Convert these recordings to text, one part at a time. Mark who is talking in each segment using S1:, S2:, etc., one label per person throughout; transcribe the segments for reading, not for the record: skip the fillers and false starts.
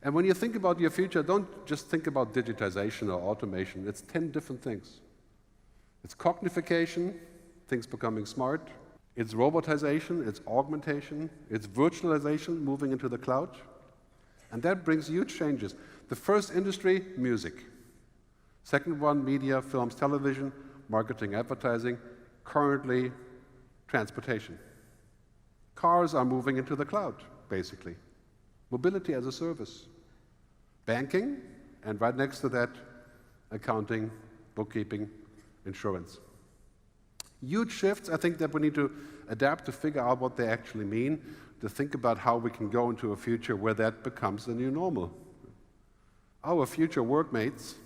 S1: And when you think about your future, don't just think about digitization or automation. It's 10 different things. It's cognification, things becoming smart. It's robotization, it's augmentation, it's virtualization, moving into the cloud. And that brings huge changes. The first industry, music. Second one, media, films, television, marketing, advertising. Currently, transportation. Cars are moving into the cloud, basically. Mobility as a service. Banking, and right next to that, accounting, bookkeeping, insurance. Huge shifts, I think, that we need to adapt to figure out what they actually mean, to think about how we can go into a future where that becomes the new normal. Our future workmates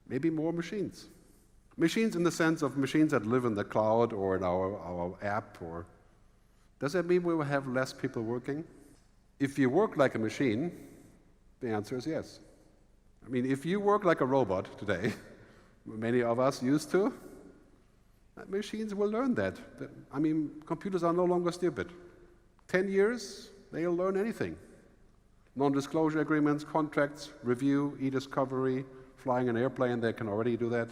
S1: may be more machines. Machines in the sense of machines that live in the cloud or in our app, or does that mean we will have less people working? If you work like a machine, the answer is yes. I mean, if you work like a robot today, many of us used to, machines will learn that. I mean, computers are no longer stupid. 10 years, they'll learn anything. Non-disclosure agreements, contracts, review, e-discovery, flying an airplane, they can already do that.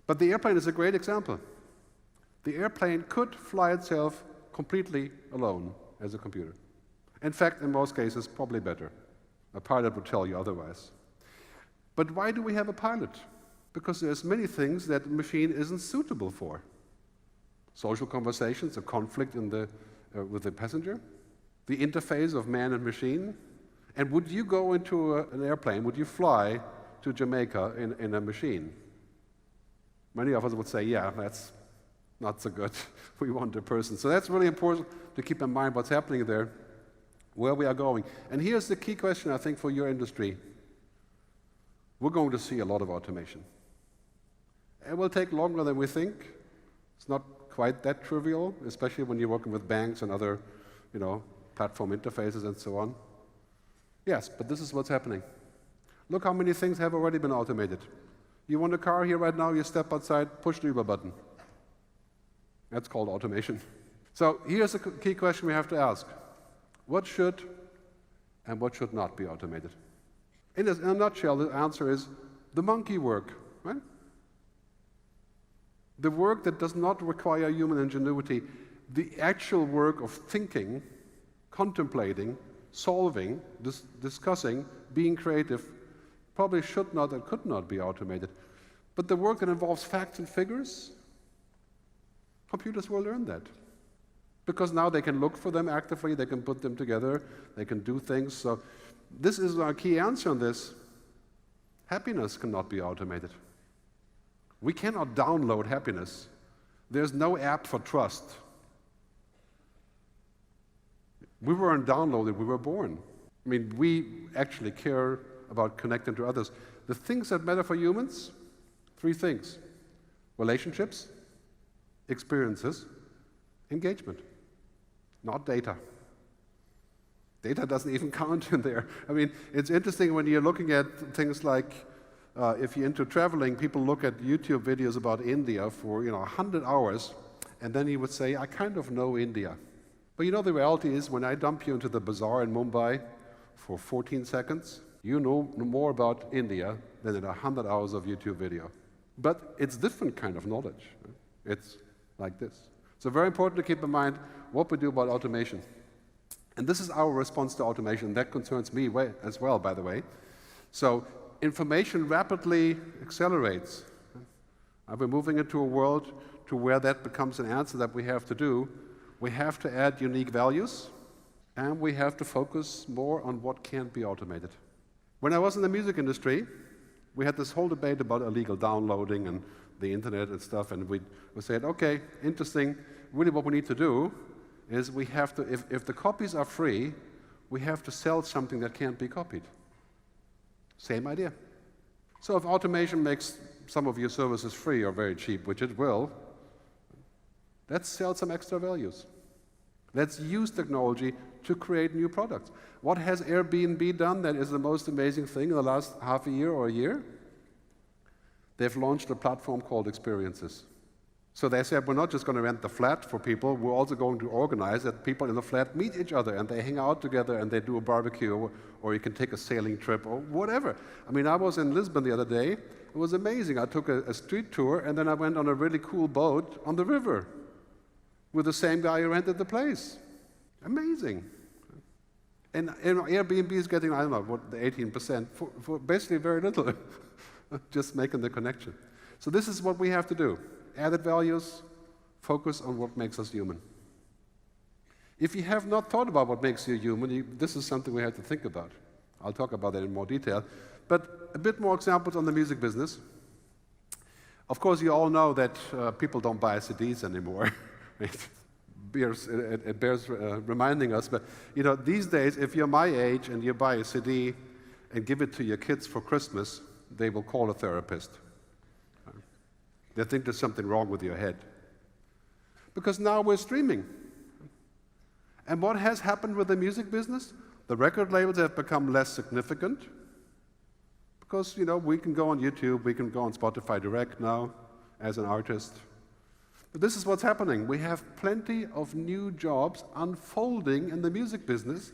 S1: But the airplane is a great example. The airplane could fly itself completely alone as a computer. In fact, in most cases, probably better. A pilot would tell you otherwise. But why do we have a pilot? Because there's many things that the machine isn't suitable for. Social conversations, a conflict with the passenger, the interface of man and machine. And would you go into an airplane, would you fly to Jamaica in a machine? Many of us would say, yeah, that's not so good. We want a person. So that's really important to keep in mind what's happening there, where we are going. And here's the key question, I think, for your industry. We're going to see a lot of automation. It will take longer than we think. It's not quite that trivial, especially when you're working with banks and other, platform interfaces and so on. Yes, but this is what's happening. Look how many things have already been automated. You want a car here right now, you step outside, push the Uber button. That's called automation. So here's a key question we have to ask. What should and what should not be automated? In a nutshell, the answer is the monkey work, right? The work that does not require human ingenuity, the actual work of thinking, contemplating, solving, discussing, being creative, probably should not and could not be automated. But the work that involves facts and figures, computers will learn that. Because now they can look for them actively, they can put them together, they can do things. So this is our key answer on this. Happiness cannot be automated. We cannot download happiness. There's no app for trust. We weren't downloaded, we were born. I mean, we actually care about connecting to others. The things that matter for humans, 3 things. Relationships, experiences, engagement, not data. Data doesn't even count in there. I mean, it's interesting when you're looking at things like, if you're into traveling, people look at YouTube videos about India for 100 hours, and then he would say, I kind of know India. But the reality is, when I dump you into the bazaar in Mumbai for 14 seconds, you know more about India than in 100 hours of YouTube video. But it's different kind of knowledge. It's like this. So very important to keep in mind what we do about automation. And this is our response to automation. That concerns me as well, by the way. So information rapidly accelerates. We're moving into a world to where that becomes an answer that we have to do. We have to add unique values, and we have to focus more on what can't be automated. When I was in the music industry, we had this whole debate about illegal downloading and the internet and stuff, and we said, okay, interesting. Really what we need to do is we have to, if the copies are free, we have to sell something that can't be copied. Same idea. So if automation makes some of your services free or very cheap, which it will, let's sell some extra values. Let's use technology to create new products. What has Airbnb done that is the most amazing thing in the last half a year or a year? They've launched a platform called Experiences. So they said, we're not just going to rent the flat for people, we're also going to organize that people in the flat meet each other and they hang out together and they do a barbecue, or you can take a sailing trip or whatever. I mean, I was in Lisbon the other day. It was amazing. I took a street tour and then I went on a really cool boat on the river with the same guy who rented the place. Amazing. And Airbnb is getting, I don't know, what, the 18% for basically very little, just making the connection. So this is what we have to do. Added values, focus on what makes us human. If you have not thought about what makes you human, this is something we have to think about. I'll talk about that in more detail. But a bit more examples on the music business. Of course, you all know that people don't buy CDs anymore. It bears reminding us, but these days, if you're my age and you buy a CD and give it to your kids for Christmas, they will call a therapist. They think there's something wrong with your head. Because now we're streaming. And what has happened with the music business? The record labels have become less significant. Because, we can go on YouTube, we can go on Spotify Direct now as an artist. But this is what's happening. We have plenty of new jobs unfolding in the music business.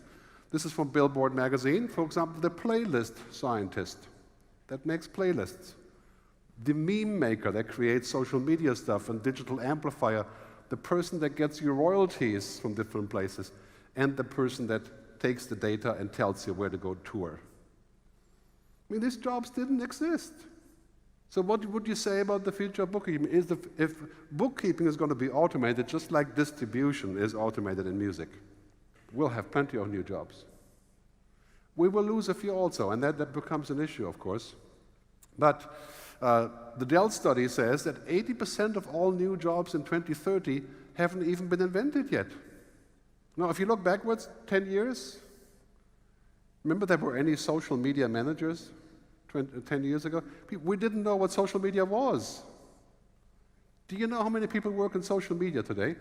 S1: This is from Billboard magazine, for example, the playlist scientist that makes playlists. The meme maker that creates social media stuff and digital amplifier, the person that gets you royalties from different places, and the person that takes the data and tells you where to go tour. I mean, these jobs didn't exist. So what would you say about the future of bookkeeping? If bookkeeping is going to be automated, just like distribution is automated in music, we'll have plenty of new jobs. We will lose a few also, and that becomes an issue, of course. But the Dell study says that 80% of all new jobs in 2030 haven't even been invented yet. Now, if you look backwards 10 years, remember there were any social media managers 10 years ago? We didn't know what social media was. Do you know how many people work in social media today?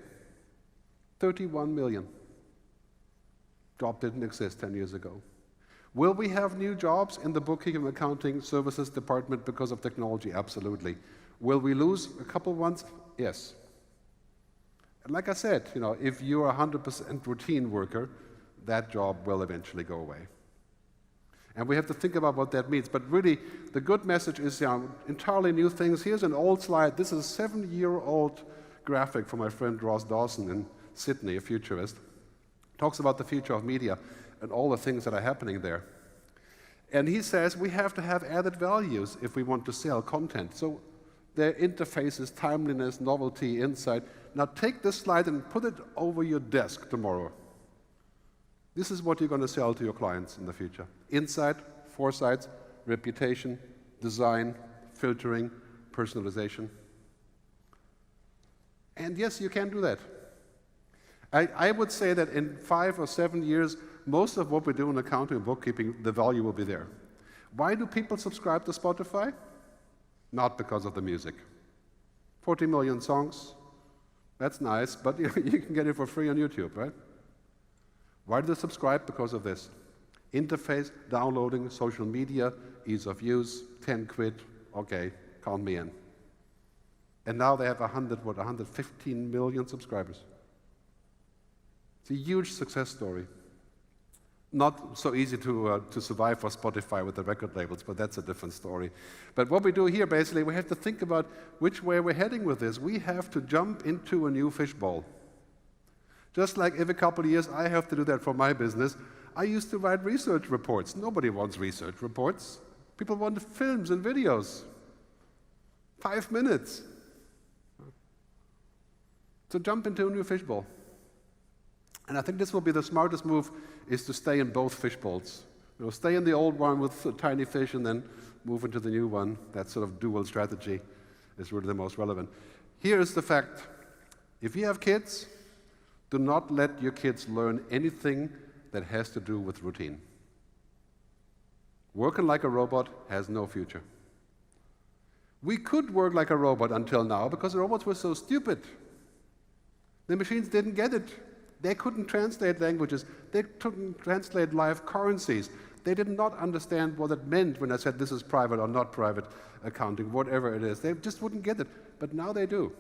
S1: 31 million. Job didn't exist 10 years ago. Will we have new jobs in the bookkeeping, accounting, services department because of technology? Absolutely. Will we lose a couple ones? Yes. And like I said, if you're a 100% routine worker, that job will eventually go away. And we have to think about what that means. But really, the good message is entirely new things. Here's an old slide. This is a 7-year-old graphic from my friend Ross Dawson in Sydney, a futurist. Talks about the future of media and all the things that are happening there. And he says we have to have added values if we want to sell content. So their interfaces, timeliness, novelty, insight. Now take this slide and put it over your desk tomorrow. This is what you're going to sell to your clients in the future. Insight, foresight, reputation, design, filtering, personalization. And yes, you can do that. I would say that in 5 or 7 years, most of what we do in accounting and bookkeeping, the value will be there. Why do people subscribe to Spotify? Not because of the music. 40 million songs, that's nice, but you can get it for free on YouTube, right? Why do they subscribe? Because of this. Interface, downloading, social media, ease of use, 10 quid, okay, count me in. And now they have 115 million subscribers. It's a huge success story. Not so easy to survive for Spotify with the record labels, but that's a different story. But what we do here, basically, we have to think about which way we're heading with this. We have to jump into a new fishbowl. Just like every couple of years, I have to do that for my business. I used to write research reports. Nobody wants research reports. People want films and videos. 5 minutes. So jump into a new fishbowl. And I think this will be the smartest move, is to stay in both fishbowls. Stay in the old one with a tiny fish and then move into the new one. That sort of dual strategy is really the most relevant. Here is the fact. If you have kids, do not let your kids learn anything that has to do with routine. Working like a robot has no future. We could work like a robot until now because the robots were so stupid. The machines didn't get it. They couldn't translate languages. They couldn't translate live currencies. They did not understand what it meant when I said this is private or not private accounting, whatever it is. They just wouldn't get it. But now they do.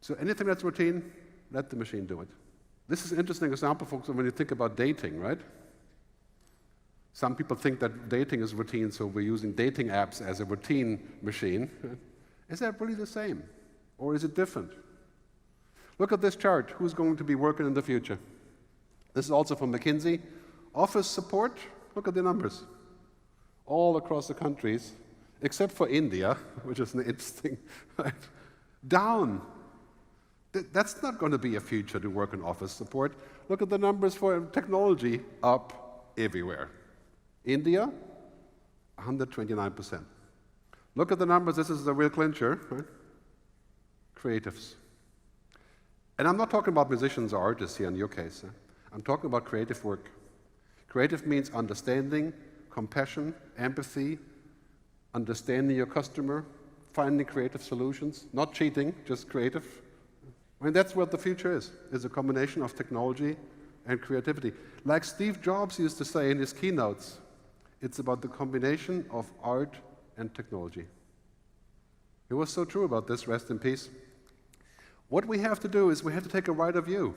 S1: So anything that's routine, let the machine do it. This is an interesting example, folks, when you think about dating, right? Some people think that dating is routine, so we're using dating apps as a routine machine. Is that really the same? Or is it different? Look at this chart. Who's going to be working in the future? This is also from McKinsey. Office support, look at the numbers. All across the countries, except for India, which is an interesting, right? Down. That's not going to be a future to work in office support. Look at the numbers for technology, up everywhere. India, 129%. Look at the numbers, this is the real clincher, right? Creatives. And I'm not talking about musicians or artists here in your case. I'm talking about creative work. Creative means understanding, compassion, empathy, understanding your customer, finding creative solutions, not cheating, just creative. I mean, that's what the future is a combination of technology and creativity. Like Steve Jobs used to say in his keynotes, it's about the combination of art and technology. He was so true about this, rest in peace. What we have to do is we have to take a wider view.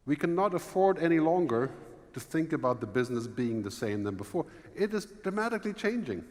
S1: We cannot afford any longer to think about the business being the same than before. It is dramatically changing.